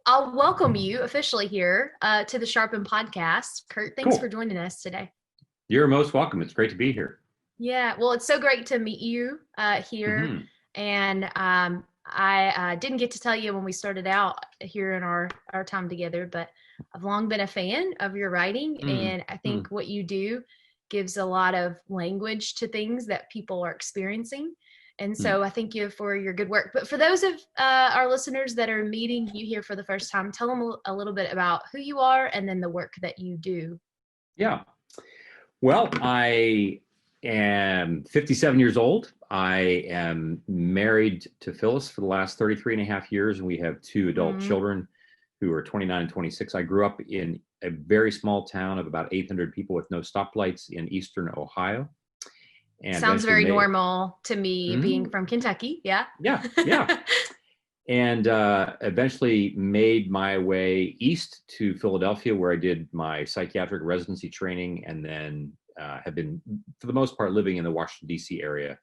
I'll welcome you officially here to the Sharpen podcast. Curt, thanks for Cool. joining us today. You're most welcome. It's great to be here. Yeah, well, it's so great to meet you here. Hmm. And I didn't get to tell you when we started out here in our time together, but I've long been a fan of your writing. Mm. And I Mm. think what you do gives a lot of language to things that people are experiencing. And Mm. so I thank you for your good work. But for those of our listeners that are meeting you here for the first time, tell them a little bit about who you are and then the work that you do. Yeah. Well, I am 57 years old. I am married to Phyllis for the last 33 and a half years, and we have two adult Mm, children who are 29 and 26. I grew up in a very small town of about 800 people with no stoplights in eastern Ohio, and sounds eventually very made. normal to me being Mhm. from Kentucky. Yeah. Yeah, yeah. And eventually made my way east to Philadelphia, where I did my psychiatric residency training, and then have been, for the most part, living in the Washington, D.C. area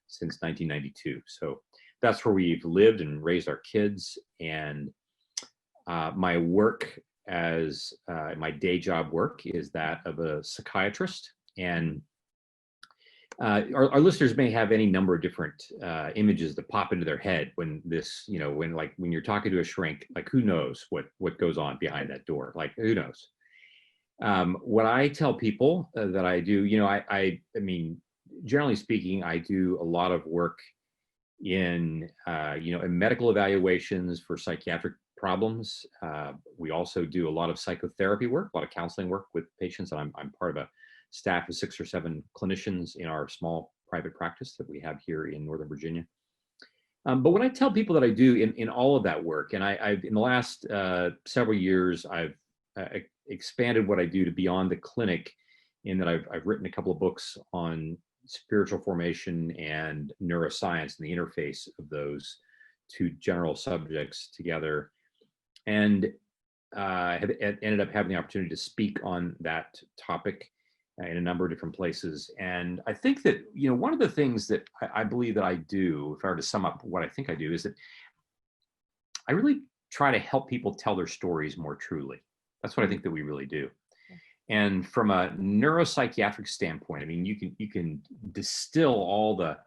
since 1992. So that's where we've lived and raised our kids. And my work as my day job work is that of a psychiatrist. And our listeners may have any number of different images that pop into their head when this, when you're talking to a shrink, like who knows what goes on behind that door? Like who knows? What I tell people that I do, I mean, generally speaking, I do a lot of work in medical evaluations for psychiatric problems. We also do a lot of psychotherapy work, a lot of counseling work with patients, and I'm part of a staff of 6 or 7 clinicians in our small private practice that we have here in Northern Virginia. But when I tell people that I do in all of that work, and I've in the last several years, I've expanded what I do to beyond the clinic, in that I've written a couple of books on spiritual formation and neuroscience and the interface of those two general subjects together, and have ended up having the opportunity to speak on that topic in a number of different places. And I think that, one of the things that I believe that I do, if I were to sum up what I think I do, is that I really try to help people tell their stories more truly. That's what I mm, think that we really do. And from a neuropsychiatric standpoint, I mean, you can distill all the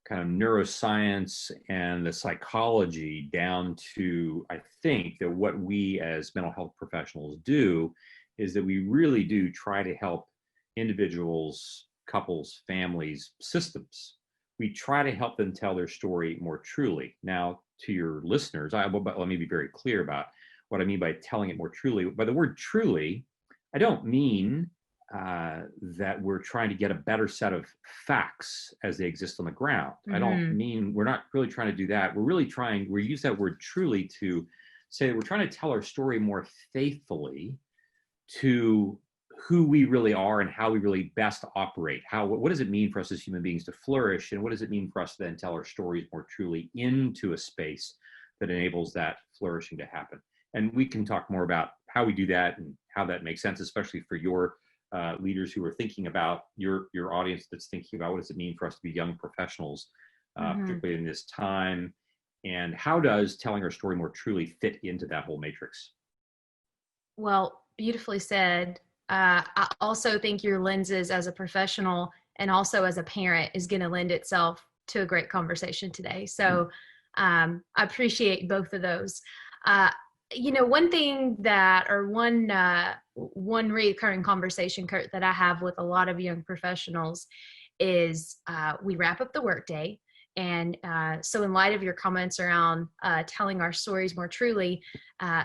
kind of neuroscience and the psychology down to, I think that what we as mental health professionals do is that we really do try to help individuals, couples, families, systems. We try to help them tell their story more truly. Now, to your listeners, let me be very clear about what I mean by telling it more truly. By the word truly, I don't mean that we're trying to get a better set of facts as they exist on the ground. I don't mm, mean, we're not really trying to do that. We use that word truly to say that we're trying to tell our story more faithfully to who we really are and how we really best operate. What does it mean for us as human beings to flourish? And what does it mean for us to then tell our stories more truly into a space that enables that flourishing to happen? And we can talk more about how we do that and how that makes sense, especially for your leaders who are thinking about your audience that's thinking about what does it mean for us to be young professionals, mm-hmm. particularly in this time, and how does telling our story more truly fit into that whole matrix? Well, beautifully said. I also think your lenses as a professional and also as a parent is going to lend itself to a great conversation today. So I appreciate both of those. Uh, one thing that, or one recurring conversation, Curt, that I have with a lot of young professionals is we wrap up the workday. And so in light of your comments around telling our stories more truly,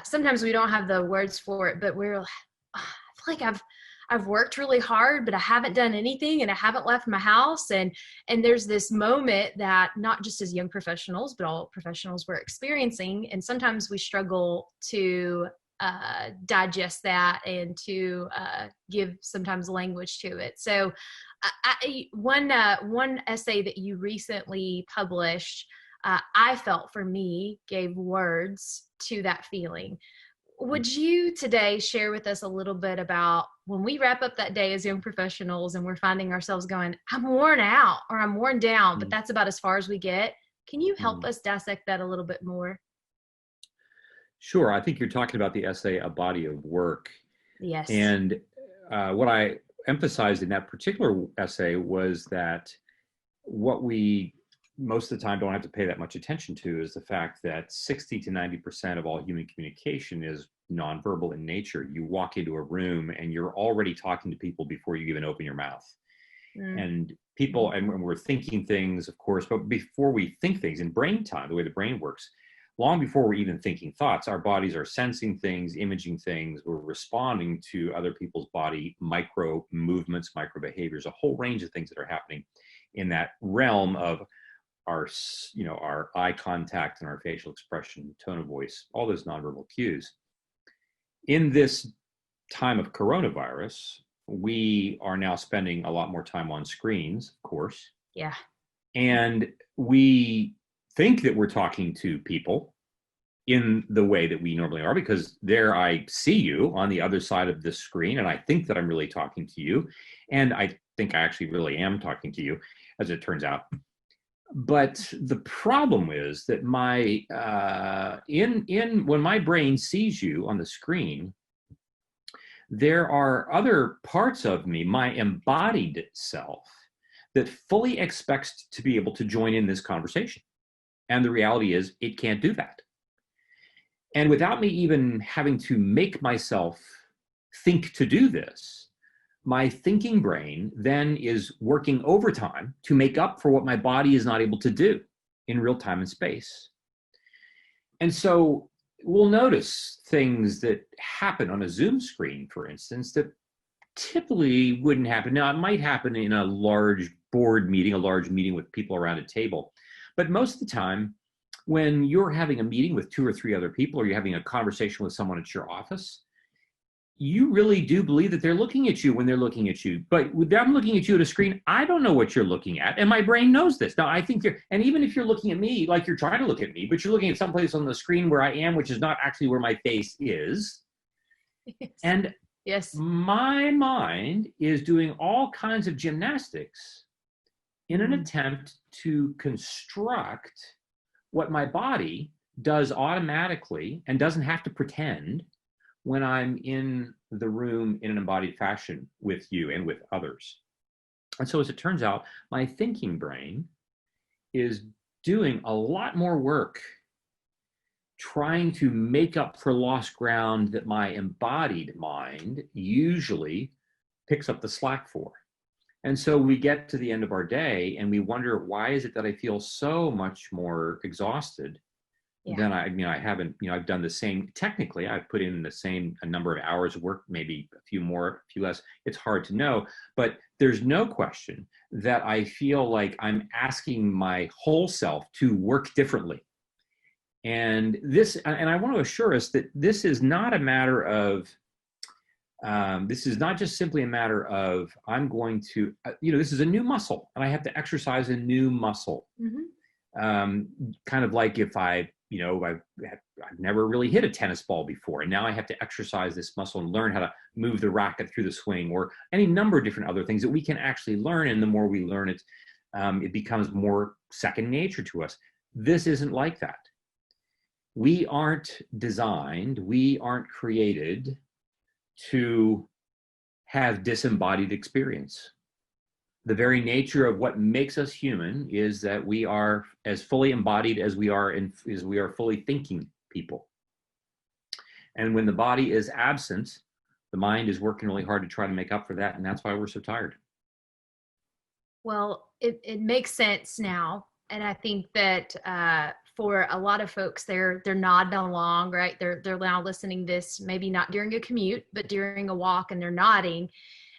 sometimes we don't have the words for it, but I feel like I've worked really hard, but I haven't done anything and I haven't left my house. And there's this moment that not just as young professionals, but all professionals we're experiencing. And sometimes we struggle to digest that and to give sometimes language to it. So one essay that you recently published, I felt for me gave words to that feeling. Would you today share with us a little bit about when we wrap up that day as young professionals and we're finding ourselves going, I'm worn out or I'm worn down, but Mm. that's about as far as we get. Can you help Mm. us dissect that a little bit more? Sure. I think you're talking about the essay, A Body of Work. Yes. And what I emphasized in that particular essay was that what we most of the time don't have to pay that much attention to is the fact that 60 to 90% of all human communication is nonverbal in nature. You walk into a room and you're already talking to people before you even open your mouth. Mm. And people, and we're thinking things, of course, but before we think things in brain time, the way the brain works, long before we're even thinking thoughts, our bodies are sensing things, imaging things, we're responding to other people's body micro movements, micro behaviors, a whole range of things that are happening in that realm of our, our eye contact and our facial expression, tone of voice, all those nonverbal cues. In this time of coronavirus, we are now spending a lot more time on screens, of course. Yeah. And we think that we're talking to people in the way that we normally are, because there I see you on the other side of the screen, and I think that I'm really talking to you. And I think I actually really am talking to you, as it turns out. But the problem is that my when my brain sees you on the screen, there are other parts of me, my embodied self, that fully expects to be able to join in this conversation. And the reality is it can't do that. And without me even having to make myself think to do this, my thinking brain then is working overtime to make up for what my body is not able to do in real time and space. And so we'll notice things that happen on a Zoom screen, for instance, that typically wouldn't happen. Now, it might happen in a large board meeting, a large meeting with people around a table. But most of the time, when you're having a meeting with 2 or 3 other people, or you're having a conversation with someone at your office, you really do believe that they're looking at you when they're looking at you. But with them looking at you at a screen, I don't know what you're looking at. And my brain knows this. Now, I think and even if you're looking at me, like you're trying to look at me, but you're looking at someplace on the screen where I am, which is not actually where my face is. Yes. And Yes. my mind is doing all kinds of gymnastics in an attempt to construct what my body does automatically and doesn't have to pretend when I'm in the room in an embodied fashion with you and with others. And so as it turns out, my thinking brain is doing a lot more work trying to make up for lost ground that my embodied mind usually picks up the slack for. And so we get to the end of our day and we wonder, why is it that I feel so much more exhausted than I haven't, I've done the same, technically, I've put in the same a number of hours of work, maybe a few more, a few less. It's hard to know, but there's no question that I feel like I'm asking my whole self to work differently. And I want to assure us that this is not a matter of, this is not just simply a matter of I'm going to, this is a new muscle and I have to exercise a new muscle. Mm-hmm. Kind of like if I've never really hit a tennis ball before, and now I have to exercise this muscle and learn how to move the racket through the swing, or any number of different other things that we can actually learn. And the more we learn it, it becomes more second nature to us. This isn't like that. We aren't designed, we aren't created to have disembodied experience. The very nature of what makes us human is that we are as fully embodied as we are fully thinking people. And when the body is absent, the mind is working really hard to try to make up for that, and that's why we're so tired. Well, it makes sense now, and I think that for a lot of folks, they're nodding along, right? They're now listening to this, maybe not during a commute, but during a walk, and they're nodding.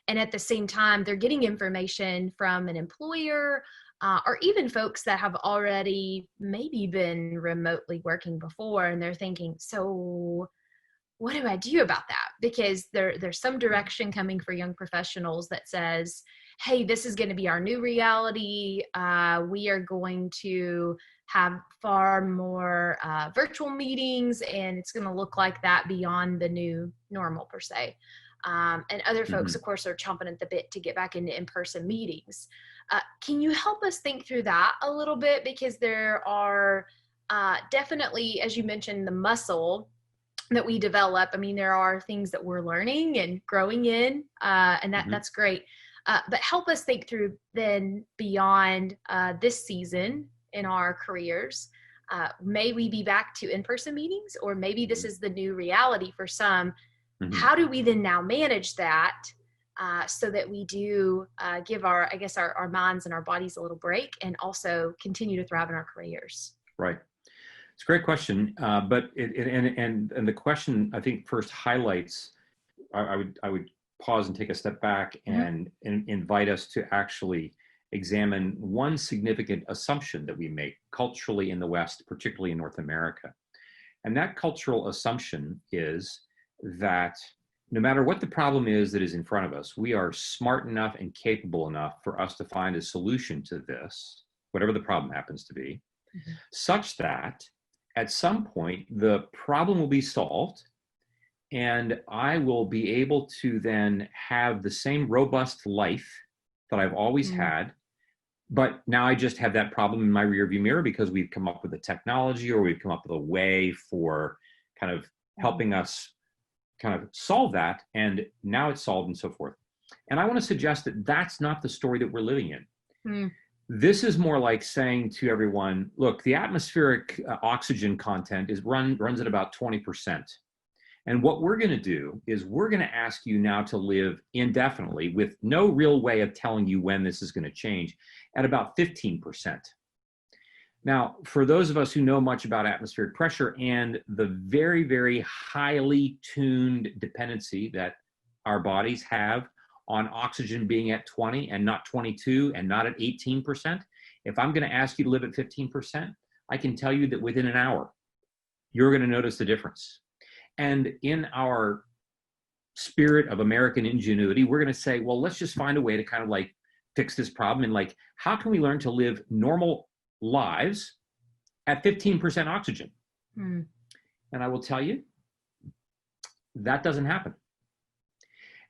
And at the same time, they're getting information from an employer or even folks that have already maybe been remotely working before. And they're thinking, so what do I do about that? Because there's some direction coming for young professionals that says, hey, this is going to be our new reality. We are going to have far more virtual meetings, and it's going to look like that beyond the new normal per se. And other folks, of course, are chomping at the bit to get back into in-person meetings. Can you help us think through that a little bit? Because there are definitely, as you mentioned, the muscle that we develop. I mean, there are things that we're learning and growing in, and that's great. But help us think through then beyond this season in our careers. May we be back to in-person meetings, or maybe this is the new reality for some. How do we then now manage that so that we do give our minds and our bodies a little break and also continue to thrive in our careers? Right. It's a great question, but the question I think first highlights. I would pause and take a step back and invite us to actually examine one significant assumption that we make culturally in the West, particularly in North America, and that cultural assumption is that no matter what the problem is that is in front of us, we are smart enough and capable enough for us to find a solution to this, whatever the problem happens to be, such that at some point, the problem will be solved, and I will be able to then have the same robust life that I've always had, but now I just have that problem in my rearview mirror because we've come up with a technology, or we've come up with a way for kind of helping us kind of solve that, and now it's solved and so forth. And I want to suggest that that's not the story that we're living in. This is more like saying to everyone, look, the atmospheric oxygen content runs at about 20%. And what we're going to do is we're going to ask you now to live indefinitely with no real way of telling you when this is going to change at about 15%. Now, for those of us who know much about atmospheric pressure and the very, very highly tuned dependency that our bodies have on oxygen being at 20 and not 22 and not at 18%, if I'm going to ask you to live at 15%, I can tell you that within an hour, you're going to notice the difference. And in our spirit of American ingenuity, we're going to say, well, let's just find a way to kind of like fix this problem. And like, how can we learn to live normal lives at 15% oxygen? And I will tell you, that doesn't happen.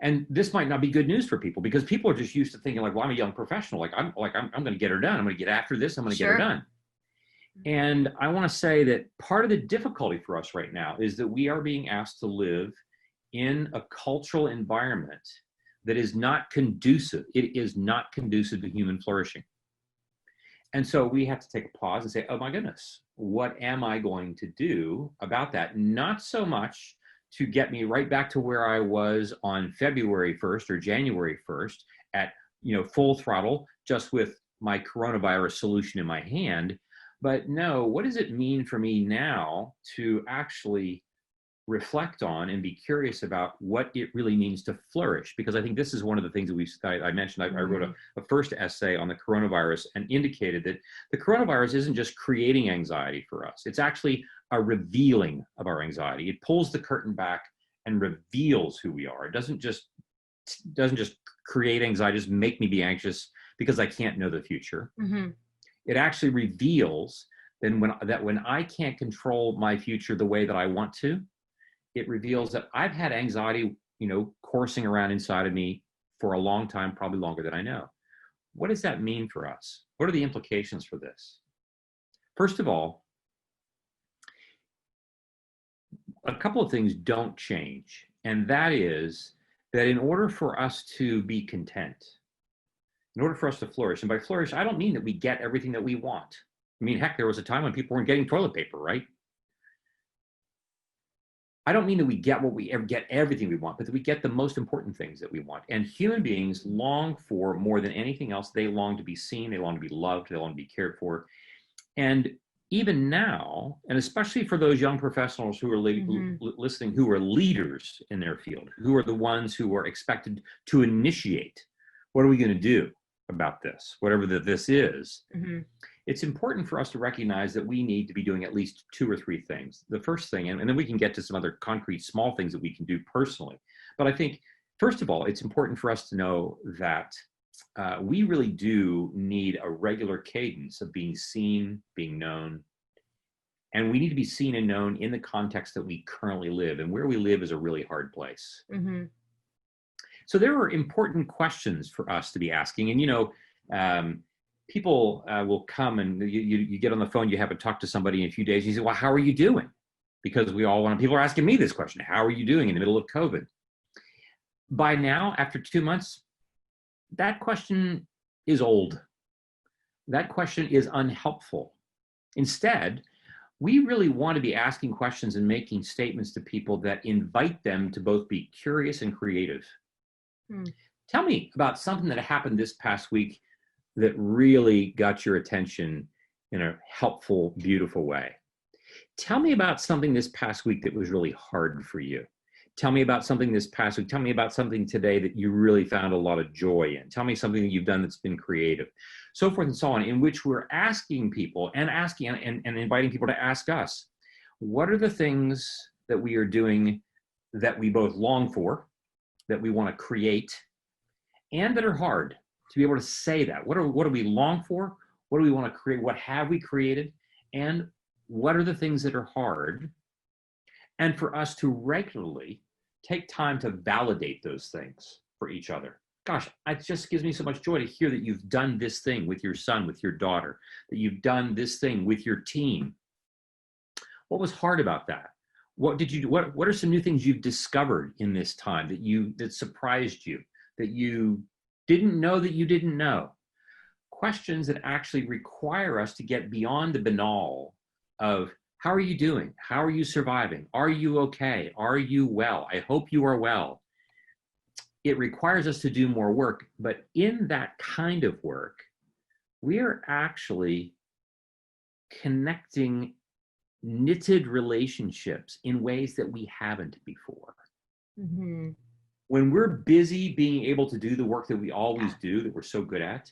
And this might not be good news for people, because people are just used to thinking like, well, I'm a young professional. I'm going to get her done. I'm going to get after this. I'm going to get her done. And I want to say that part of the difficulty for us right now is that we are being asked to live in a cultural environment that is not conducive. It is not conducive to human flourishing. And so we have to take a pause and say, oh my goodness, what am I going to do about that? Not so much to get me right back to where I was on February 1st or January 1st at, full throttle, just with my coronavirus solution in my hand. But no, what does it mean for me now to actually reflect on and be curious about what it really means to flourish? Because I think this is one of the things that I mentioned. I wrote a first essay on the coronavirus and indicated that the coronavirus isn't just creating anxiety for us. It's actually a revealing of our anxiety. It pulls the curtain back and reveals who we are. It doesn't just create anxiety, just make me be anxious because I can't know the future. It actually reveals that when I can't control my future the way that I want to, it reveals that I've had anxiety, coursing around inside of me for a long time, probably longer than I know. What does that mean for us? What are the implications for this? First of all, a couple of things don't change, and that is that in order for us to be content, in order for us to flourish, and by flourish, I don't mean that we get everything that we want. I mean, heck, there was a time when people weren't getting toilet paper, right? I don't mean that we get everything we want, but that we get the most important things that we want. And human beings long for more than anything else. They long to be seen. They long to be loved. They long to be cared for. And even now, and especially for those young professionals who are listening, who are leaders in their field, who are the ones who are expected to initiate, what are we going to do about this, whatever this is? It's important for us to recognize that we need to be doing at least 2 or 3 things. The first thing, and then we can get to some other concrete small things that we can do personally. But I think, first of all, it's important for us to know that we really do need a regular cadence of being seen, being known. And we need to be seen and known in the context that we currently live. And where we live is a really hard place. So there are important questions for us to be asking. And, people will come and you get on the phone, you haven't talked to somebody in a few days, and you say, well, how are you doing? because people are asking me this question: how are you doing in the middle of COVID? By now, after 2 months, that question is old. That question is unhelpful. Instead, we really want to be asking questions and making statements to people that invite them to both be curious and creative. Tell me about something that happened this past week that really got your attention in a helpful, beautiful way. Tell me about something this past week that was really hard for you. Tell me about something this past week. Tell me about something today that you really found a lot of joy in. Tell me something that you've done that's been creative, so forth and so on, in which we're asking people and inviting people to ask us, what are the things that we are doing that we both long for, that we want to create, and that are hard, to be able to say that. What do we long for? What do we want to create? What have we created? And what are the things that are hard? And for us to regularly take time to validate those things for each other. Gosh, it just gives me so much joy to hear that you've done this thing with your son, with your daughter, that you've done this thing with your team. What was hard about that? What are some new things you've discovered in this time that surprised you, that you didn't know that you didn't know? Questions that actually require us to get beyond the banal of, how are you doing? How are you surviving? Are you okay? Are you well? I hope you are well. It requires us to do more work, but in that kind of work, we are actually connecting knitted relationships in ways that we haven't before. Mm-hmm. When we're busy being able to do the work that we always do, that we're so good at,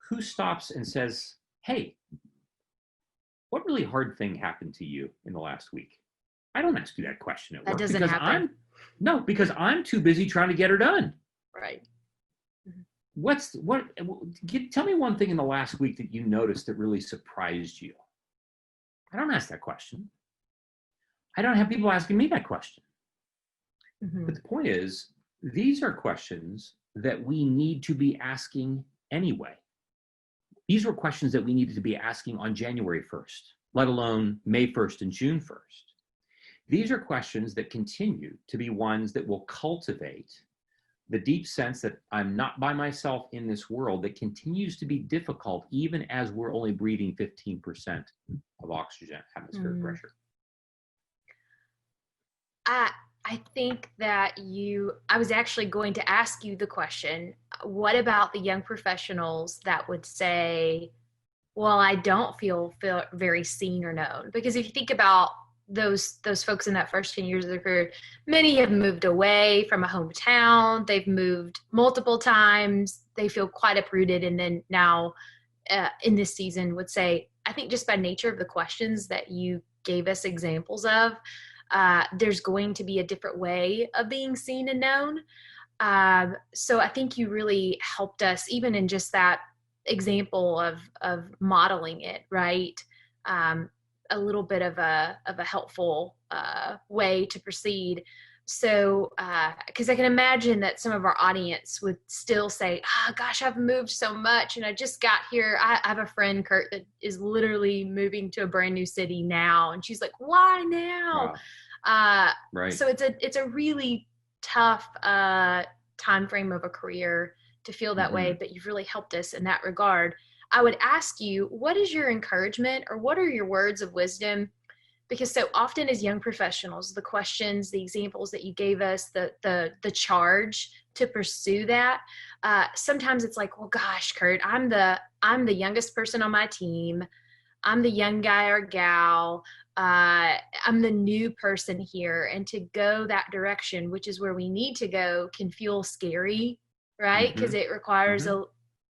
who stops and says, hey, what really hard thing happened to you in the last week? I don't ask you that question at work. That doesn't happen. Because I'm too busy trying to get her done. Right. Tell me one thing in the last week that you noticed that really surprised you. I don't ask that question. I don't have people asking me that question. Mm-hmm. But the point is, these are questions that we need to be asking anyway. These were questions that we needed to be asking on January 1st, let alone May 1st and June 1st. These are questions that continue to be ones that will cultivate the deep sense that I'm not by myself in this world, that continues to be difficult even as we're only breathing 15% of oxygen, atmospheric pressure. I think that I was actually going to ask you the question, what about the young professionals that would say, well, I don't feel very seen or known? Because if you think about those folks in that first 10 years of their career, many have moved away from a hometown. They've moved multiple times. They feel quite uprooted. And then now in this season would say, I think just by nature of the questions that you gave us examples of, there's going to be a different way of being seen and known. So I think you really helped us even in just that example of modeling it, right? A little bit of a helpful way to proceed. So, because I can imagine that some of our audience would still say, gosh, I've moved so much and I just got here. I have a friend, Curt, that is literally moving to a brand new city now. And she's like, why now? Wow. Right. So it's a really tough time frame of a career to feel that way, but you've really helped us in that regard. I would ask you, what is your encouragement or what are your words of wisdom? Because so often as young professionals, the questions, the examples that you gave us, the charge to pursue that, sometimes it's like, well, gosh, Curt, I'm the youngest person on my team. I'm the young guy or gal. I'm the new person here. And to go that direction, which is where we need to go, can feel scary, right? Because it requires a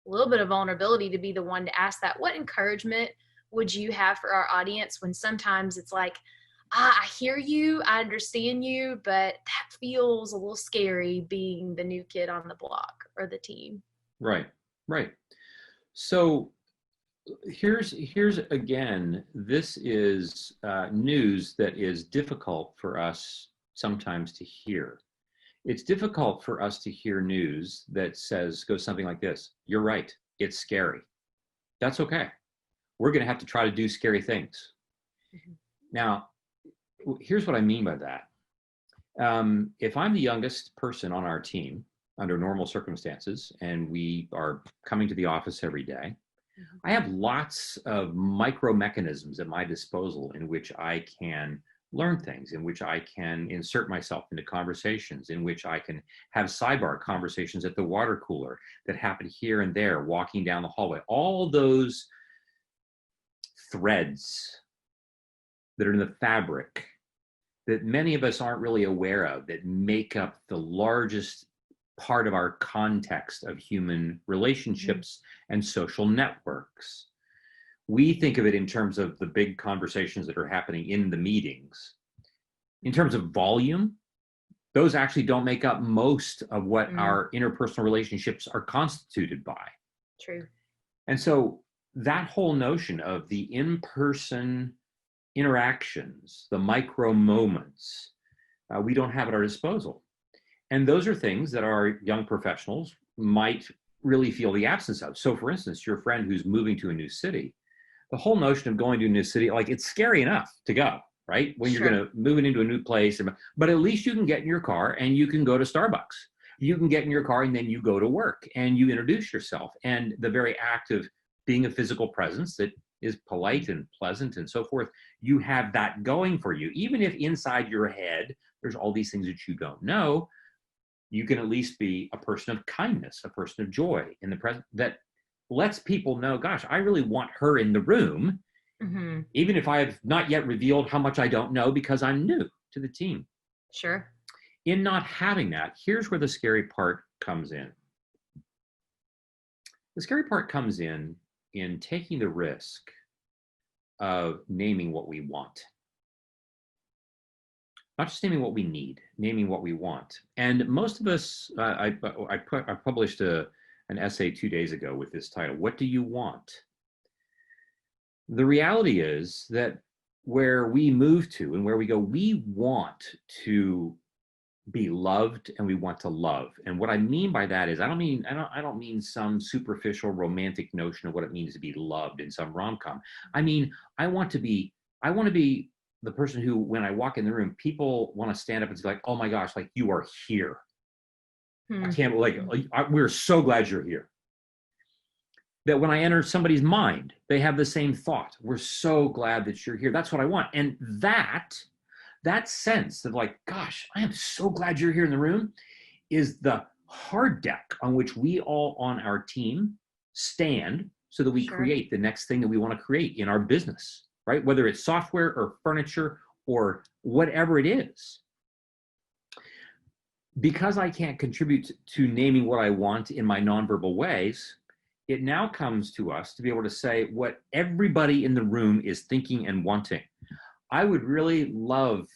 little bit of vulnerability to be the one to ask that. What encouragement would you have for our audience when sometimes it's like, I hear you, I understand you, but that feels a little scary being the new kid on the block or the team? Right. So here's again, this is news that is difficult for us sometimes to hear. It's difficult for us to hear news that goes something like this: you're right, it's scary. That's okay. We're going to have to try to do scary things. Now, Here's what I mean by that. If I'm the youngest person on our team under normal circumstances, and we are coming to the office every day, I have lots of micro mechanisms at my disposal in which I can learn things, in which I can insert myself into conversations, in which I can have sidebar conversations at the water cooler that happen here and there, walking down the hallway. All those threads that are in the fabric that many of us aren't really aware of, that make up the largest part of our context of human relationships and social networks. We think of it in terms of the big conversations that are happening in the meetings. In terms of volume, those actually don't make up most of what our interpersonal relationships are constituted by. True. And so that whole notion of the in-person interactions, the micro moments, we don't have at our disposal. And those are things that our young professionals might really feel the absence of. So for instance, your friend who's moving to a new city, the whole notion of going to a new city, like it's scary enough to go, right? When you're going to move into a new place, but at least you can get in your car and you can go to Starbucks. You can get in your car and then you go to work and you introduce yourself. And the very act of being a physical presence that is polite and pleasant and so forth, you have that going for you. Even if inside your head, there's all these things that you don't know, you can at least be a person of kindness, a person of joy in the present that lets people know, gosh, I really want her in the room, even if I have not yet revealed how much I don't know because I'm new to the team. Sure. In not having that, here's where the scary part comes in. The scary part comes in taking the risk of naming what we want. Not just naming what we need, naming what we want. And most of us, I published an essay 2 days ago with this title, What Do You Want? The reality is that where we move to and where we go, we want to be loved and we want to love. And what I mean by that is I don't mean some superficial romantic notion of what it means to be loved in some rom-com. I mean, I want to be the person who, when I walk in the room, people want to stand up and say, like, oh my gosh, like you are here. I can't, we're so glad you're here. That when I enter somebody's mind, they have the same thought. We're so glad that you're here. That's what I want. And that sense of like, gosh, I am so glad you're here in the room is the hard deck on which we all on our team stand so that we create the next thing that we want to create in our business. Right? Whether it's software or furniture or whatever it is. Because I can't contribute to naming what I want in my nonverbal ways, it now comes to us to be able to say what everybody in the room is thinking and wanting. I would really love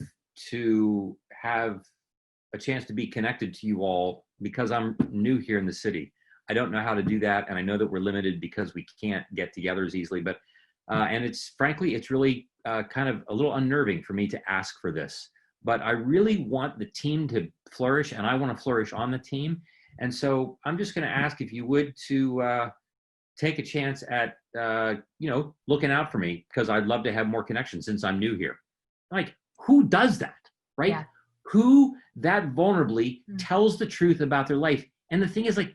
to have a chance to be connected to you all because I'm new here in the city. I don't know how to do that, and I know that we're limited because we can't get together as easily, but and it's really kind of a little unnerving for me to ask for this, but I really want the team to flourish and I want to flourish on the team. And so I'm just going to ask if you would to take a chance at, looking out for me because I'd love to have more connections since I'm new here. Like, who does that, right? Yeah. Who that vulnerably tells the truth about their life? And the thing is, like,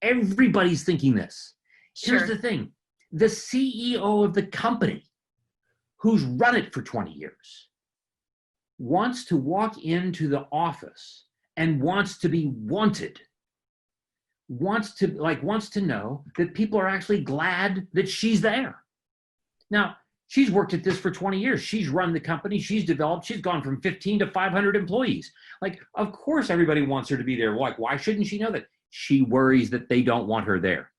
everybody's thinking this. Here's the thing. The CEO of the company who's run it for 20 years wants to walk into the office and wants to be wanted, wants to know that people are actually glad that she's there. Now, she's worked at this for 20 years. She's run the company. She's developed. She's gone from 15 to 500 employees. Like, of course, everybody wants her to be there. Like, why shouldn't she know that? She worries that they don't want her there.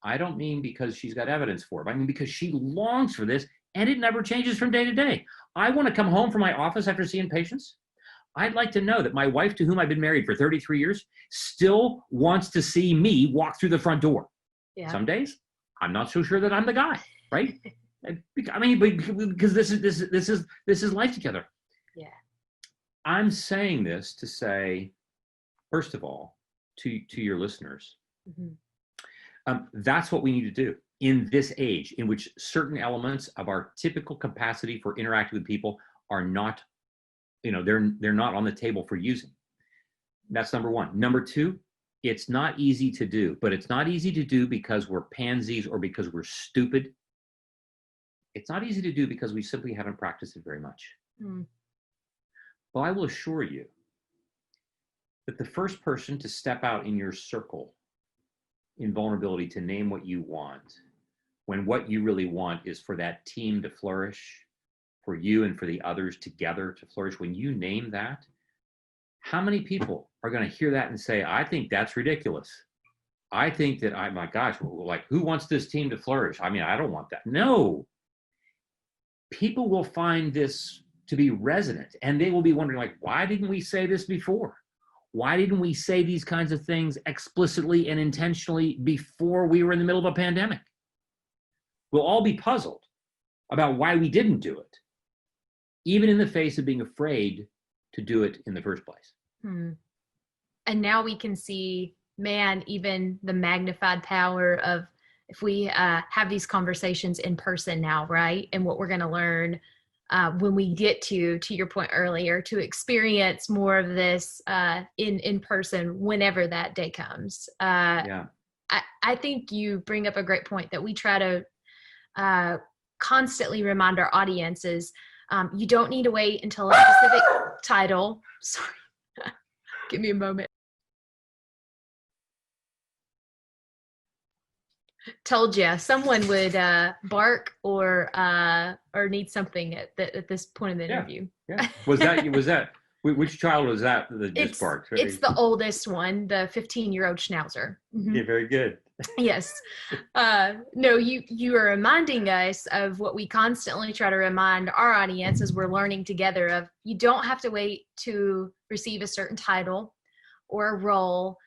I don't mean because she's got evidence for it. I mean because she longs for this, and it never changes from day to day. I want to come home from my office after seeing patients. I'd like to know that my wife, to whom I've been married for 33 years, still wants to see me walk through the front door. Yeah. Some days, I'm not so sure that I'm the guy, right? I mean, because this is life together. Yeah. I'm saying this to say, first of all, to your listeners, that's what we need to do in this age in which certain elements of our typical capacity for interacting with people are not they're not on the table for using. That's number one. Number two, it's not easy to do, but it's not easy to do because we're pansies or because we're stupid. It's not easy to do because we simply haven't practiced it very much. Well, I will assure you that the first person to step out in your circle in vulnerability to name what you want, when what you really want is for that team to flourish, for you and for the others together to flourish, when you name that, how many people are going to hear that and say, I think that's ridiculous. I think that, my gosh, like, who wants this team to flourish? I mean, I don't want that. No. People will find this to be resonant, and they will be wondering, like, why didn't we say this before? Why didn't we say these kinds of things explicitly and intentionally before we were in the middle of a pandemic? We'll all be puzzled about why we didn't do it, even in the face of being afraid to do it in the first place. And now we can see, man, even the magnified power of if we have these conversations in person now, right? And what we're going to learn when we get to your point earlier, to experience more of this in person whenever that day comes. I think you bring up a great point that we try to constantly remind our audiences. You don't need to wait until a specific title. Sorry, give me a moment. Told you someone would bark or need something at this point in the interview. Yeah. Was that which child was that just barked? It's the oldest one, the 15-year-old Schnauzer. Yeah, very good. Yes. No, you are reminding us of what we constantly try to remind our audience as we're learning together of, you don't have to wait to receive a certain title or a role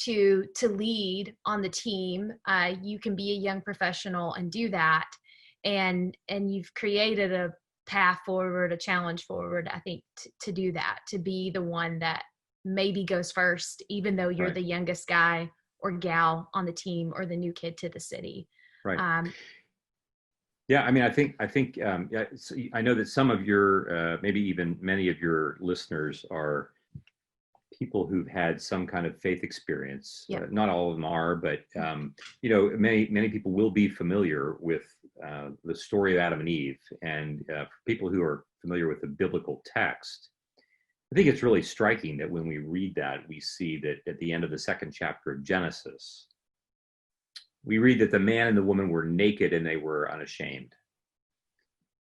to lead on the team. You can be a young professional and do that. And you've created a path forward, a challenge forward, I think, to do that, to be the one that maybe goes first, even though you're the youngest guy or gal on the team or the new kid to the city. Right. Yeah, I mean, I think so I know that some of your, maybe even many of your listeners are people who've had some kind of faith experience. Not all of them are, but many people will be familiar with the story of Adam and Eve. And for people who are familiar with the biblical text, I think it's really striking that when we read that, we see that at the end of the second chapter of Genesis, we read that the man and the woman were naked and they were unashamed.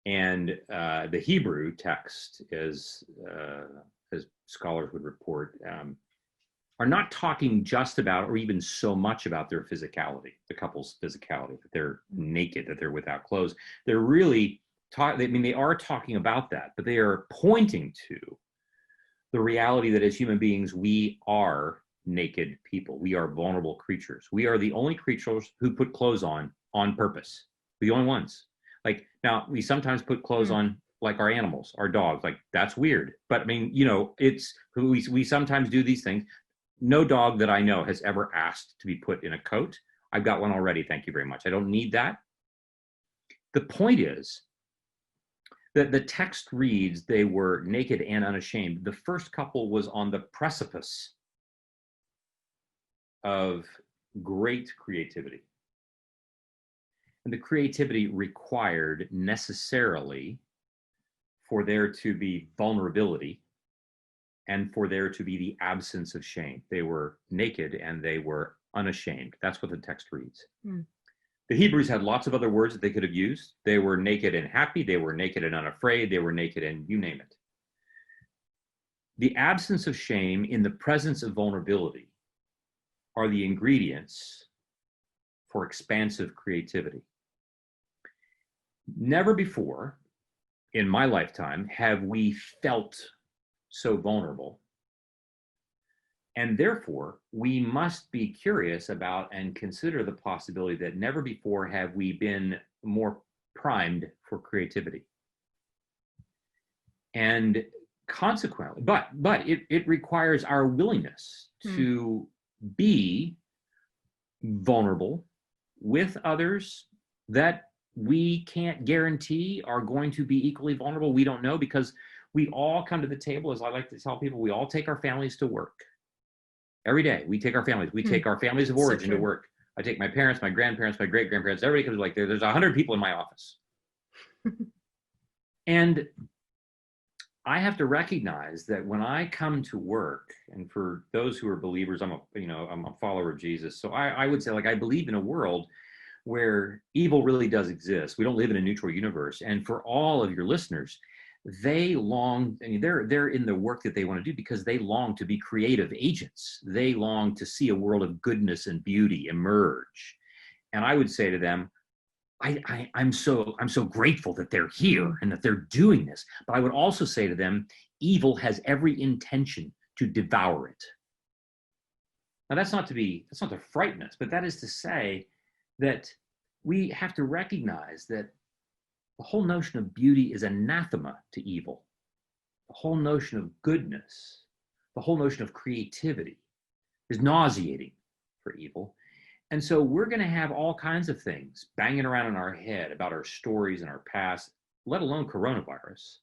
And the Hebrew text, as scholars would report, are not talking just about or even so much about their physicality, the couple's physicality, that they're naked, that they're without clothes. They're really they are talking about that, but they are pointing to the reality that as human beings, we are naked people. We are vulnerable creatures. We are the only creatures who put clothes on purpose. We're the only ones. Like, now, we sometimes put clothes on, like our animals, our dogs. Like, that's weird. But I mean, we sometimes do these things. No dog that I know has ever asked to be put in a coat. I've got one already. Thank you very much. I don't need that. The point is that the text reads, they were naked and unashamed. The first couple was on the precipice of great creativity. And the creativity required necessarily for there to be vulnerability and for there to be the absence of shame. They were naked and they were unashamed. That's what the text reads. The Hebrews had lots of other words that they could have used. They were naked and happy. They were naked and unafraid. They were naked and you name it. The absence of shame in the presence of vulnerability are the ingredients for expansive creativity. Never before in my lifetime have we felt so vulnerable. And therefore, we must be curious about and consider the possibility that never before have we been more primed for creativity. And consequently, but it requires our willingness to be vulnerable with others that we can't guarantee are going to be equally vulnerable. We don't know, because we all come to the table, as I like to tell people, we all take our families to work. Every day, we take our families. We take our families of origin to work. I take my parents, my grandparents, my great-grandparents. Everybody comes, like, there's 100 people in my office. And I have to recognize that when I come to work, and for those who are believers, I'm a follower of Jesus. So I would say, like, I believe in a world where evil really does exist. We don't live in a neutral universe. And for all of your listeners, they long, I mean, they're in the work that they want to do because they long to be creative agents. They long to see a world of goodness and beauty emerge. And I would say to them, I'm so grateful that they're here and that they're doing this. But I would also say to them, evil has every intention to devour it. Now that's not to frighten us, but that is to say that we have to recognize that the whole notion of beauty is anathema to evil. The whole notion of goodness, the whole notion of creativity is nauseating for evil. And so we're going to have all kinds of things banging around in our head about our stories and our past, let alone coronavirus,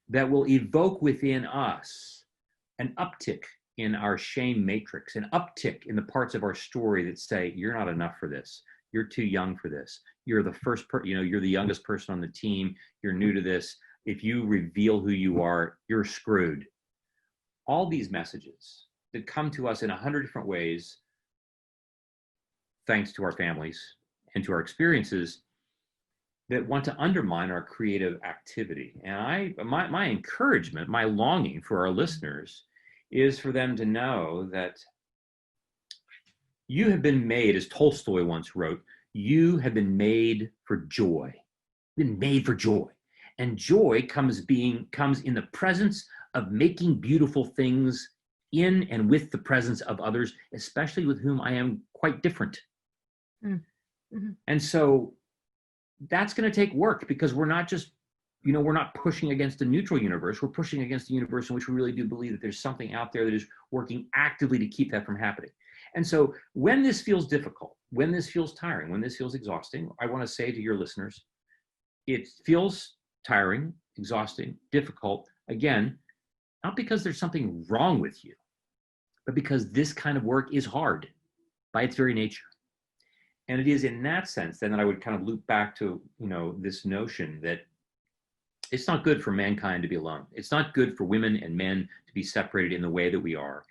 that will evoke within us an uptick in our shame matrix, an uptick in the parts of our story that say, you're not enough for this. You're too young for this. You're the you're the youngest person on the team. You're new to this. If you reveal who you are, you're screwed. All these messages that come to us in 100 different ways, thanks to our families and to our experiences, that want to undermine our creative activity. And my encouragement, my longing for our listeners is for them to know that you have been made, as Tolstoy once wrote, you have been made for joy. Been made for joy. And joy comes in the presence of making beautiful things in and with the presence of others, especially with whom I am quite different. Mm-hmm. And so that's going to take work, because we're not just, we're not pushing against a neutral universe. We're pushing against a universe in which we really do believe that there's something out there that is working actively to keep that from happening. And so when this feels difficult, when this feels tiring, when this feels exhausting, I want to say to your listeners, it feels tiring, exhausting, difficult, again, not because there's something wrong with you, but because this kind of work is hard by its very nature. And it is in that sense then that I would kind of loop back to, this notion that it's not good for mankind to be alone. It's not good for women and men to be separated in the way that we are.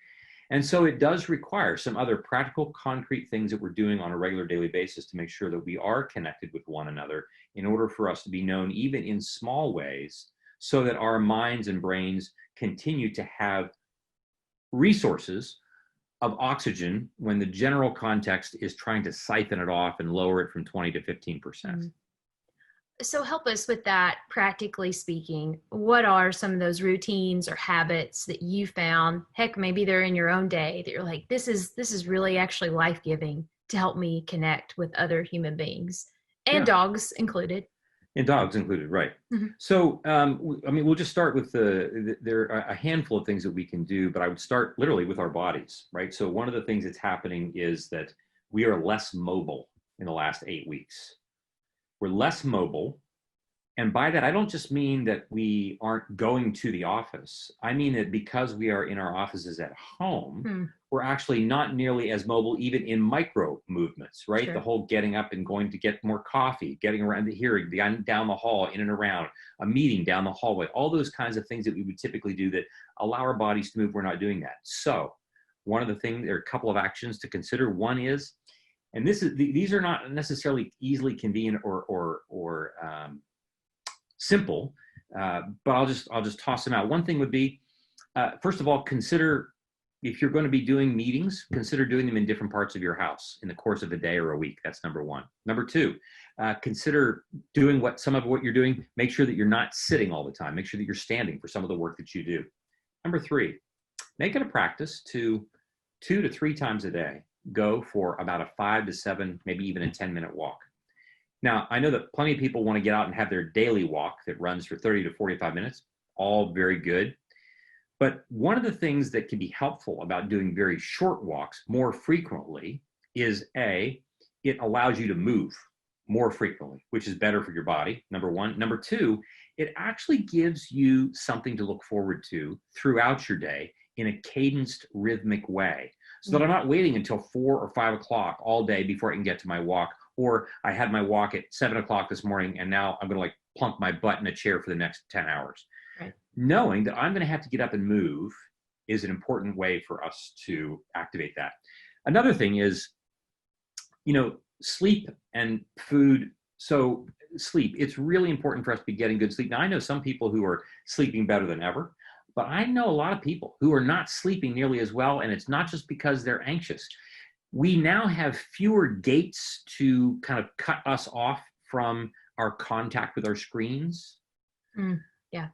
And so it does require some other practical, concrete things that we're doing on a regular daily basis to make sure that we are connected with one another in order for us to be known even in small ways, so that our minds and brains continue to have resources of oxygen when the general context is trying to siphon it off and lower it from 20 to 15%. So help us with that, practically speaking. What are some of those routines or habits that you found, heck, maybe they're in your own day, that you're like, this is really actually life-giving to help me connect with other human beings, and dogs included? And dogs included, right. Mm-hmm. So, we'll just start with there are a handful of things that we can do, but I would start literally with our bodies, right? So one of the things that's happening is that we are less mobile in the last 8 weeks. We're less mobile. And by that, I don't just mean that we aren't going to the office. I mean that because we are in our offices at home, we're actually not nearly as mobile, even in micro movements, right? Sure. The whole getting up and going to get more coffee, getting around the hearing, down the hall, in and around, a meeting down the hallway, all those kinds of things that we would typically do that allow our bodies to move. We're not doing that. So one of the things, there are a couple of actions to consider. One is, and these are not necessarily easily convenient or simple, but I'll just toss them out. One thing would be, first of all, consider, if you're going to be doing meetings, consider doing them in different parts of your house in the course of a day or a week. That's number one. Number two, consider doing some of what you're doing. Make sure that you're not sitting all the time. Make sure that you're standing for some of the work that you do. Number three, make it a practice to 2 to 3 times a day go for about a 5 to 7, maybe even a 10-minute walk. Now, I know that plenty of people want to get out and have their daily walk that runs for 30 to 45 minutes, all very good. But one of the things that can be helpful about doing very short walks more frequently is it allows you to move more frequently, which is better for your body, number one. Number two, it actually gives you something to look forward to throughout your day in a cadenced, rhythmic way, so that I'm not waiting until 4 or 5 o'clock all day before I can get to my walk. Or I had my walk at 7 o'clock this morning, and now I'm going to like plunk my butt in a chair for the next 10 hours. Right. Knowing that I'm going to have to get up and move is an important way for us to activate that. Another thing is, sleep and food. So sleep, it's really important for us to be getting good sleep. Now, I know some people who are sleeping better than ever, but I know a lot of people who are not sleeping nearly as well, and it's not just because they're anxious. We now have fewer gates to kind of cut us off from our contact with our screens. Yeah.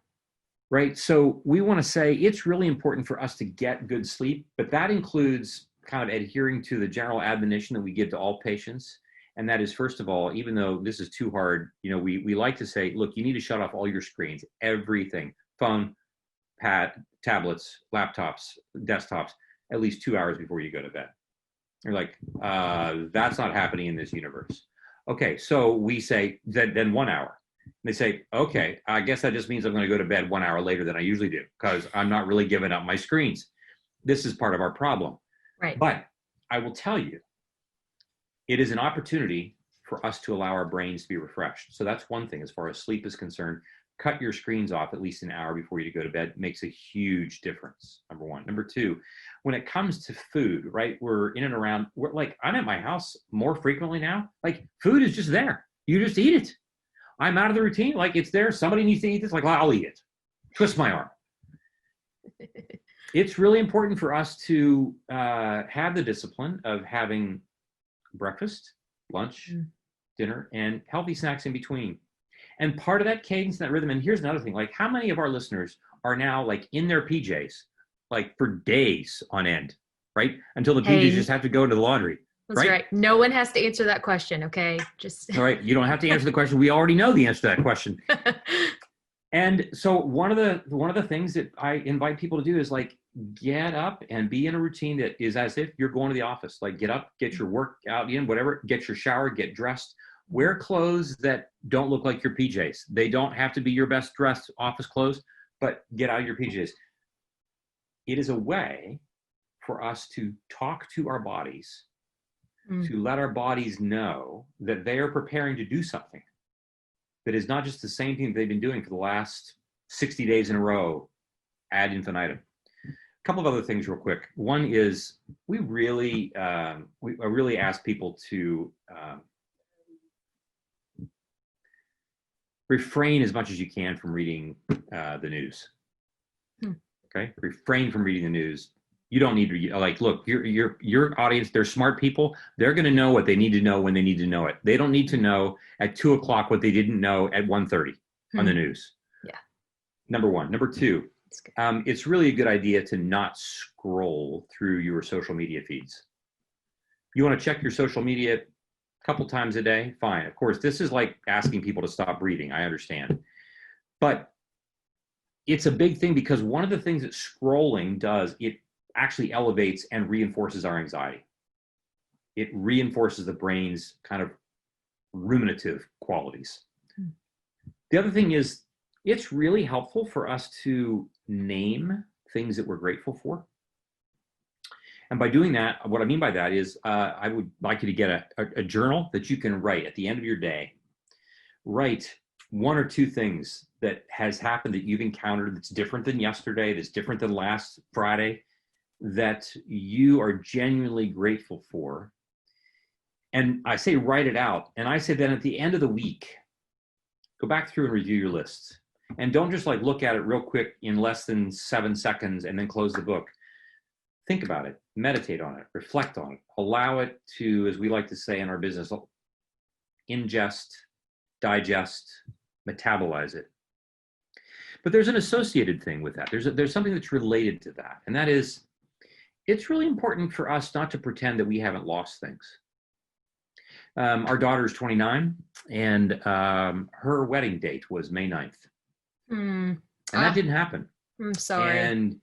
Right. So we want to say it's really important for us to get good sleep, but that includes kind of adhering to the general admonition that we give to all patients. And that is, first of all, even though this is too hard, we like to say, look, you need to shut off all your screens, everything, phone, tablets, laptops, desktops, at least 2 hours before you go to bed. You're like, that's not happening in this universe. Okay, so we say that then 1 hour. And they say, okay, I guess that just means I'm going to go to bed 1 hour later than I usually do because I'm not really giving up my screens. This is part of our problem. Right. But I will tell you, it is an opportunity for us to allow our brains to be refreshed. So that's one thing as far as sleep is concerned. Cut your screens off at least an hour before you go to bed makes a huge difference, number one. Number two, when it comes to food, right, we're in and around, I'm at my house more frequently now. Like, food is just there. You just eat it. I'm out of the routine. Like, it's there. Somebody needs to eat this. Like, well, I'll eat it. Twist my arm. It's really important for us to have the discipline of having breakfast, lunch, dinner, and healthy snacks in between. And part of that cadence, that rhythm, and here's another thing, like, how many of our listeners are now like in their PJs, like for days on end, right? Until the PJs just have to go to the laundry. That's right. No one has to answer that question, okay? All right, you don't have to answer the question. We already know the answer to that question. And so one of the things that I invite people to do is like get up and be in a routine that is as if you're going to the office. Like, get up, get your work out in, whatever, get your shower, get dressed. Wear clothes that don't look like your PJs. They don't have to be your best dressed office clothes, but get out of your PJs. It is a way for us to talk to our bodies, to let our bodies know that they are preparing to do something that is not just the same thing they've been doing for the last 60 days in a row ad infinitum. A couple of other things real quick. One is I really ask people to refrain as much as you can from reading the news. Okay, refrain from reading the news. You don't need to, like, look, your audience, they're smart people. They're going to know what they need to know when they need to know it. They don't need to know at 2 o'clock what they didn't know at 1:30 on the news. Yeah. Number one. Number two, it's really a good idea to not scroll through your social media feeds. You want to check your social media a couple times a day? Fine. Of course, this is like asking people to stop breathing. I understand. But it's a big thing because one of the things that scrolling does, it actually elevates and reinforces our anxiety. It reinforces the brain's kind of ruminative qualities. The other thing is, it's really helpful for us to name things that we're grateful for. And by doing that, what I mean by that is I would like you to get a journal that you can write at the end of your day. Write 1 or 2 things that has happened that you've encountered that's different than yesterday, that's different than last Friday, that you are genuinely grateful for. And I say write it out. And I say then at the end of the week, go back through and review your lists. And don't just like look at it real quick in less than 7 seconds and then close the book. Think about it, meditate on it, reflect on it, allow it to, as we like to say in our business, ingest, digest, metabolize it. But there's an associated thing with that. There's something that's related to that. And that is, it's really important for us not to pretend that we haven't lost things. Our daughter's 29, and her wedding date was May 9th. And that didn't happen. I'm sorry. And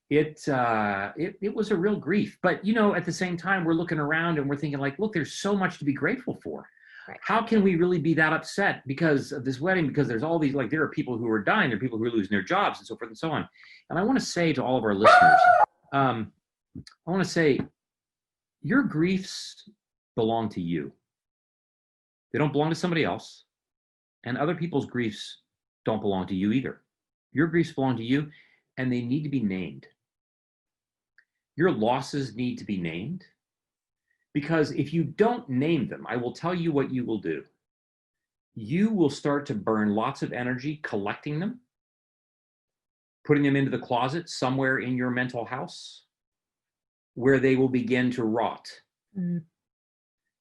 it was a real grief. But, at the same time, we're looking around and we're thinking like, look, there's so much to be grateful for. Right. How can we really be that upset because of this wedding? Because there's all these, like, there are people who are dying, there are people who are losing their jobs, and so forth and so on. And I want to say to all of our listeners, I want to say, your griefs belong to you. They don't belong to somebody else. And other people's griefs don't belong to you either. Your griefs belong to you, and they need to be named. Your losses need to be named. Because if you don't name them, I will tell you what you will do. You will start to burn lots of energy collecting them, putting them into the closet somewhere in your mental house, where they will begin to rot. Mm.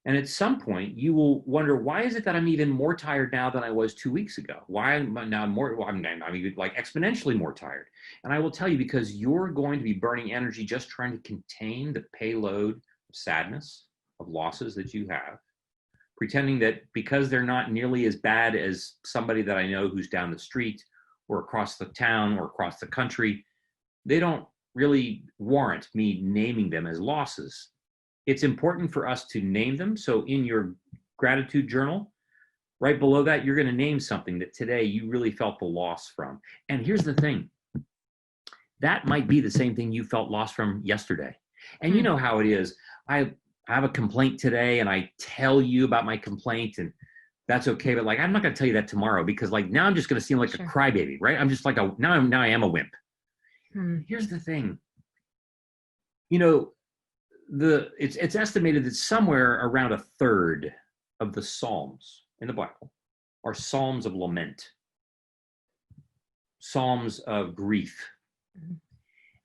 And at some point, you will wonder, why is it that I'm even more tired now than I was 2 weeks ago? Why am I now more, well, I'm even like exponentially more tired? And I will tell you, because you're going to be burning energy just trying to contain the payload of sadness, of losses that you have, pretending that because they're not nearly as bad as somebody that I know who's down the street or across the town or across the country, they don't really warrant me naming them as losses. It's important for us to name them. So in your gratitude journal, right below that, you're going to name something that today you really felt the loss from. And here's the thing. That might be the same thing you felt loss from yesterday. And you know how it is. I have a complaint today and I tell you about my complaint, and that's okay. But like, I'm not going to tell you that tomorrow, because like now I'm just going to seem like a crybaby, right? I'm just like now I am a wimp. Here's the thing. You know, it's estimated that somewhere around a third of the Psalms in the Bible are Psalms of lament, Psalms of grief.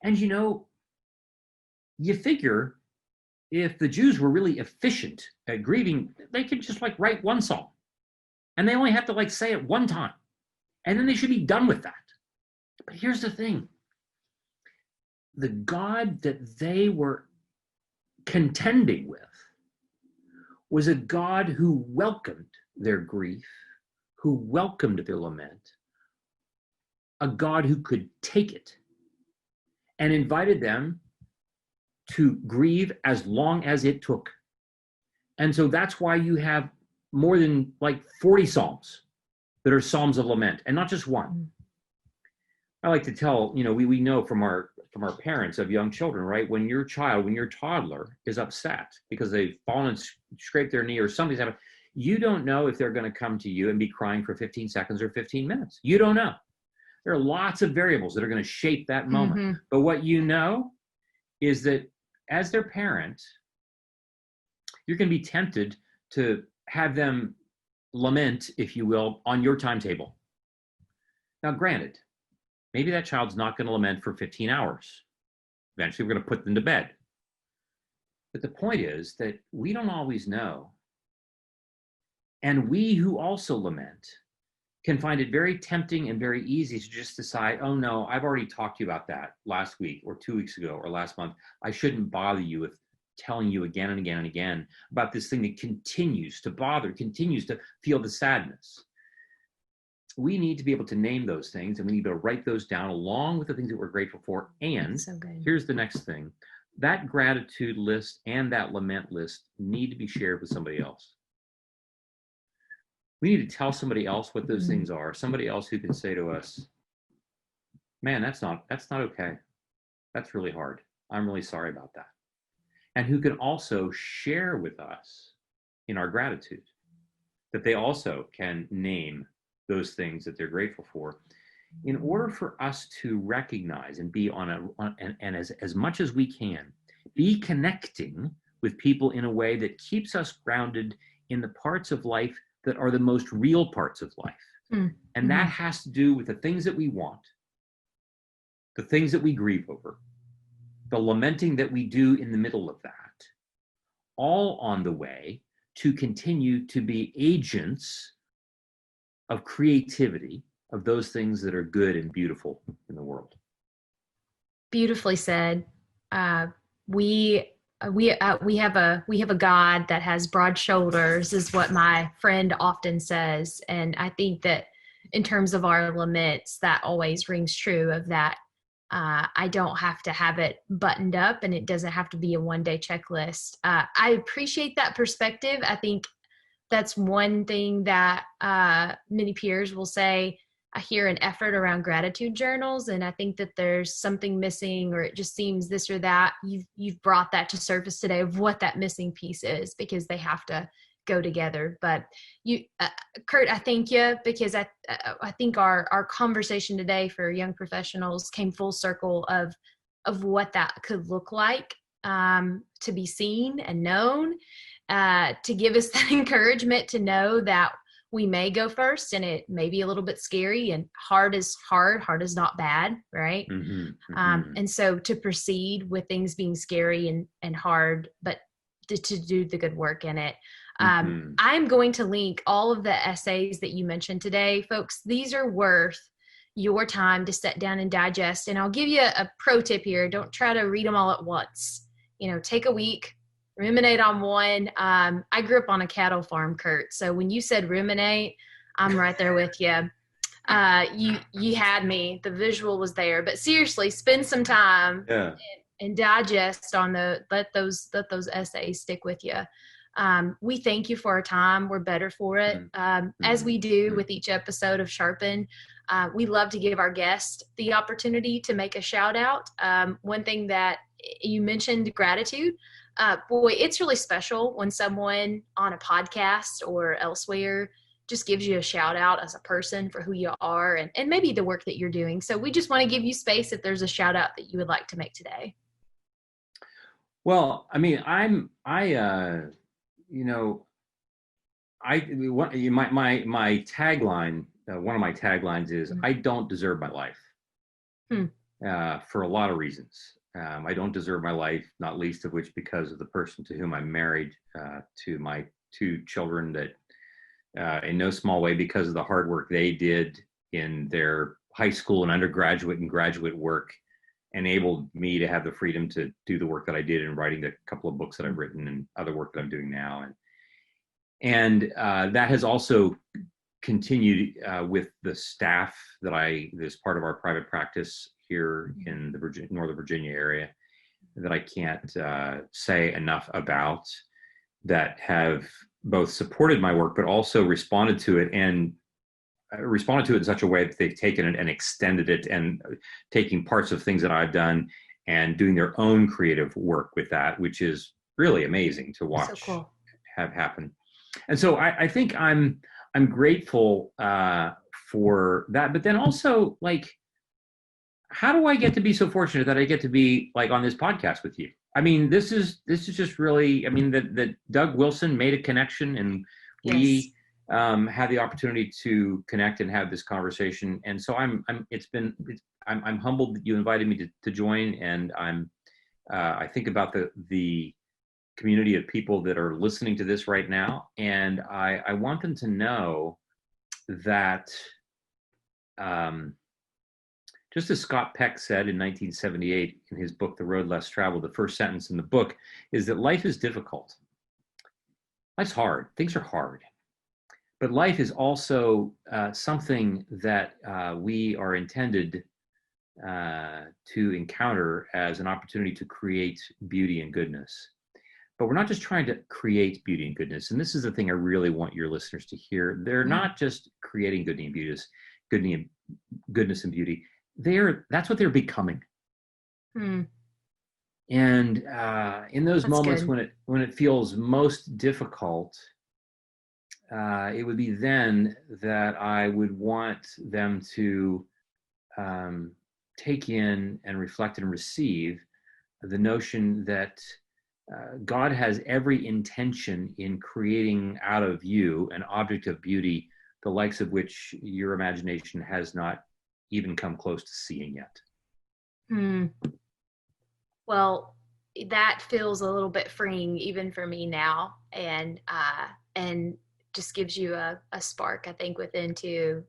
And you know, you figure if the Jews were really efficient at grieving, they could just like write one psalm, and they only have to like say it one time, and then they should be done with that. But here's the thing. The God that they were contending with was a God who welcomed their grief, who welcomed their lament, a God who could take it and invited them to grieve as long as it took. And so that's why you have more than like 40 Psalms that are Psalms of lament, and not just one. I like to tell, you know, we know from our parents of young children, right? When your toddler is upset because they've fallen and scraped their knee or something's happened, you don't know if they're going to come to you and be crying for 15 seconds or 15 minutes. You don't know. There are lots of variables that are going to shape that moment. But what you know is that as their parent, you're going to be tempted to have them lament, if you will, on your timetable. Now, granted, maybe that child's not going to lament for 15 hours. Eventually, we're going to put them to bed. But the point is that we don't always know. And we who also lament can find it very tempting and very easy to just decide, oh no, I've already talked to you about that last week or 2 weeks ago or last month. I shouldn't bother you with telling you again and again and again about this thing that continues to bother, continues to feel the sadness. We need to be able to name those things, and we need to write those down along with the things that we're grateful for. And here's the next thing. That gratitude list and that lament list need to be shared with somebody else. We need to tell somebody else what those things are. Somebody else who can say to us, man, that's not okay. That's really hard. I'm really sorry about that. And who can also share with us in our gratitude, that they also can name those things that they're grateful for, in order for us to recognize and be as much as we can, be connecting with people in a way that keeps us grounded in the parts of life that are the most real parts of life. And that has to do with the things that we want, the things that we grieve over, the lamenting that we do in the middle of that, all on the way to continue to be agents of creativity, of those things that are good and beautiful in the world. Beautifully said. We have a God that has broad shoulders, is what my friend often says, and I think that in terms of our laments, that always rings true. Of that, I don't have to have it buttoned up, and it doesn't have to be a one-day checklist. I appreciate that perspective. I think that's one thing that many peers will say. I hear an effort around gratitude journals, and I think that there's something missing, or it just seems this or that. You've brought that to surface today of what that missing piece is, because they have to go together. But you, Curt, I thank you, because I think our conversation today for young professionals came full circle of what that could look like, to be seen and known, to give us that encouragement to know that we may go first, and it may be a little bit scary, and hard is not bad, right? And so to proceed with things being scary and hard, but to do the good work in it. I'm going to link all of the essays that you mentioned today, folks. These are worth your time to sit down and digest. And I'll give you a pro tip here. Don't try to read them all at once. Take a week, ruminate on one. I grew up on a cattle farm, Curt. So when you said ruminate, I'm right there with you. You had me. The visual was there. But seriously, spend some time and digest on let those essays stick with you. We thank you for our time. We're better for it. As we do with each episode of Sharpen, we love to give our guests the opportunity to make a shout out. One thing that you mentioned, gratitude. Boy, it's really special when someone on a podcast or elsewhere just gives you a shout out as a person for who you are and maybe the work that you're doing. So we just want to give you space if there's a shout out that you would like to make today. Well, I mean, my tagline, one of my taglines is, I don't deserve my life, for a lot of reasons. I don't deserve my life, not least of which because of the person to whom I'm married, to my 2 children that, in no small way, because of the hard work they did in their high school and undergraduate and graduate work, enabled me to have the freedom to do the work that I did in writing the couple of books that I've written and other work that I'm doing now. And that has also continued with the staff that this part of our private practice here in the Northern Virginia area that I can't say enough about, that have both supported my work, but also responded to it in such a way that they've taken it and extended it, and taking parts of things that I've done and doing their own creative work with that, which is really amazing to watch have happen. And so I think I'm grateful for that, but then also, like, how do I get to be so fortunate that I get to be like on this podcast with you? I mean, this is just really, I mean, that Doug Wilson made a connection, and we had the opportunity to connect and have this conversation. And so I'm humbled that you invited me to join, and I think about the community of people that are listening to this right now, and I want them to know that, just as Scott Peck said in 1978 in his book, The Road Less Traveled, the first sentence in the book is that life is difficult. Life's hard. Things are hard. But life is also something that we are intended to encounter as an opportunity to create beauty and goodness. But we're not just trying to create beauty and goodness. And this is the thing I really want your listeners to hear. They're not just creating goodness and beauty. That's what they're becoming. And in those moments when it feels most difficult, it would be then that I would want them to take in and reflect and receive the notion that God has every intention in creating out of you an object of beauty, the likes of which your imagination has not even come close to seeing yet. Well, that feels a little bit freeing even for me now, and just gives you a spark, I think, within too.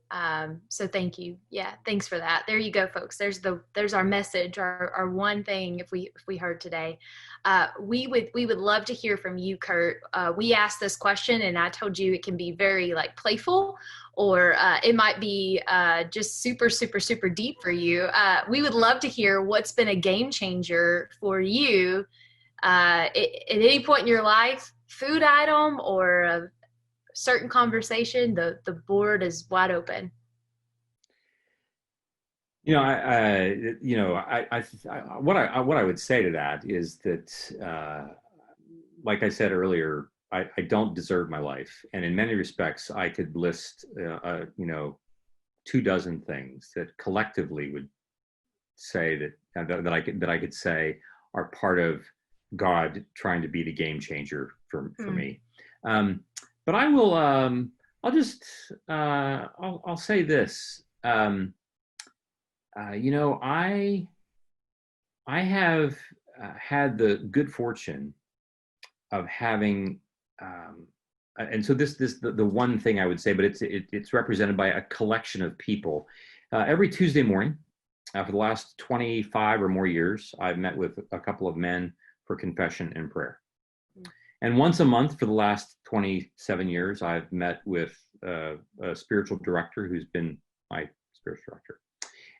So thank you. Yeah, thanks for that. There you go, folks. There's our message, our one thing if we heard today. We would love to hear from you, Curt. We asked this question, and I told you it can be very like playful, or it might be just super, super, super deep for you. We would love to hear what's been a game changer for you at any point in your life, food item or certain conversation, the board is wide open. What I would say to that is that, like I said earlier, I don't deserve my life, and in many respects, I could list, 24 things that collectively would say that I could say are part of God trying to be the game changer for me. But I will. I'll say this. I have had the good fortune of having, and so the one thing I would say, but it's represented by a collection of people. Every Tuesday morning, for the last 25 or more years, I've met with a couple of men for confession and prayer. And once a month for the last 27 years, I've met with a spiritual director who's been my spiritual director.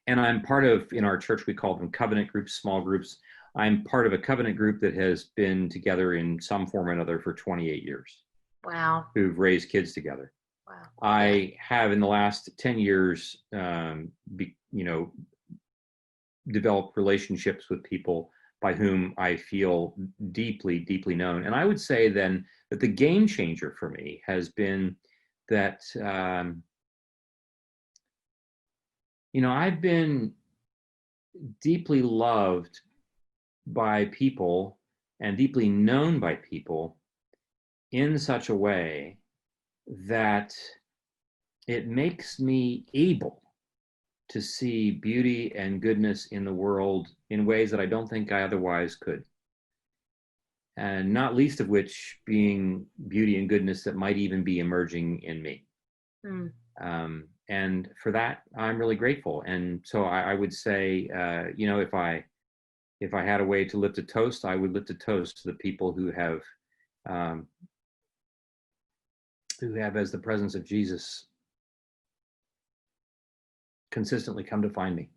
And I'm part of, in our church, we call them covenant groups, small groups. I'm part of a covenant group that has been together in some form or another for 28 years. Wow. Who've raised kids together. Wow. I have in the last 10 years, developed relationships with people by whom I feel deeply, deeply known. And I would say then that the game changer for me has been that, I've been deeply loved by people and deeply known by people in such a way that it makes me able to see beauty and goodness in the world in ways that I don't think I otherwise could. And not least of which being beauty and goodness that might even be emerging in me. And for that, I'm really grateful. And so I would say, if I had a way to lift a toast, I would lift a toast to the people who have as the presence of Jesus consistently come to find me.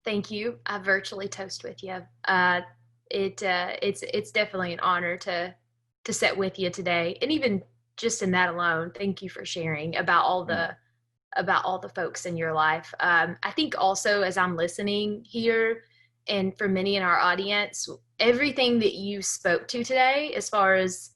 Thank you. I virtually toast with you. It's definitely an honor to sit with you today, and even just in that alone, thank you for sharing about all the folks in your life. I think also as I'm listening here, and for many in our audience, everything that you spoke to today, as far as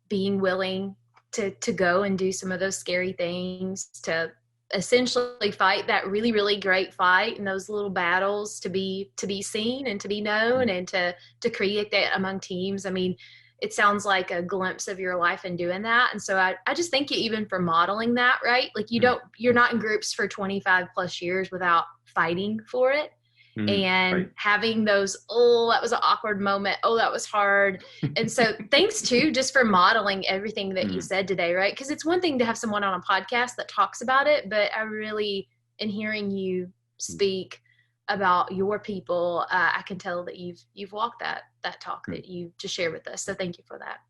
being willing to go and do some of those scary things, to essentially fight that really, really great fight and those little battles to be seen and to be known, and to create that among teams. I mean, it sounds like a glimpse of your life in doing that. And so I just thank you even for modeling that, right? Like you're not in groups for 25 plus years without fighting for it. And having those, oh, that was an awkward moment. Oh, that was hard. And so thanks too, just for modeling everything that you said today, right? Because it's one thing to have someone on a podcast that talks about it, but I really, in hearing you speak about your people, I can tell that you've walked that talk that you just shared with us. So thank you for that.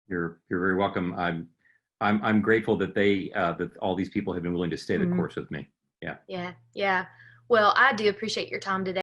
You're very welcome. I'm grateful that that all these people have been willing to stay the course with me. Yeah. Yeah. Well, I do appreciate your time today.